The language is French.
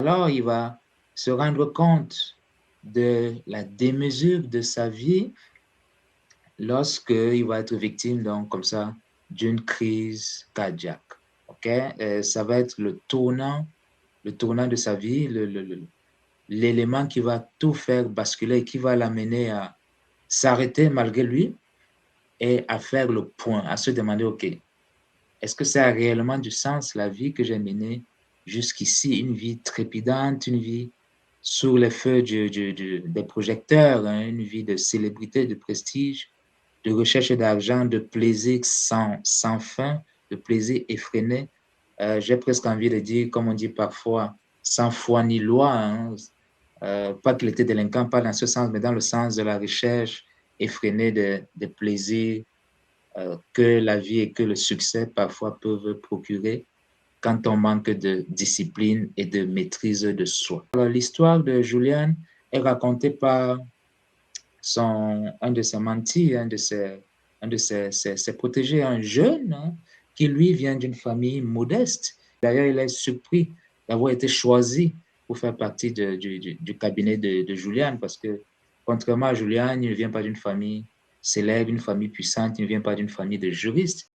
alors il va se rendre compte de la démesure de sa vie lorsqu'il va être victime, donc, comme ça, d'une crise cardiaque. OK? Ça va être le tournant de sa vie, l'élément qui va tout faire basculer, qui va l'amener à s'arrêter malgré lui et à faire le point, à se demander, OK, est-ce que ça a réellement du sens, la vie que j'ai menée jusqu'ici, une vie trépidante, une vie sous les feux des projecteurs, hein, une vie de célébrité, de prestige, de recherche d'argent, de plaisir sans fin, de plaisir effréné. J'ai presque envie de dire, comme on dit parfois, sans foi ni loi, hein. Pas qu'il était délinquant, pas dans ce sens, mais dans le sens de la recherche effrénée des plaisirs que la vie et que le succès parfois peuvent procurer quand on manque de discipline et de maîtrise de soi. Alors, l'histoire de Julian est racontée par un de ses mentis, un de ses protégés, un jeune, hein, qui lui vient d'une famille modeste. D'ailleurs, il est surpris d'avoir été choisi pour faire partie du cabinet de Julian parce que, contrairement à Julian, il ne vient pas d'une famille célèbre, une famille puissante, il ne vient pas d'une famille de juristes.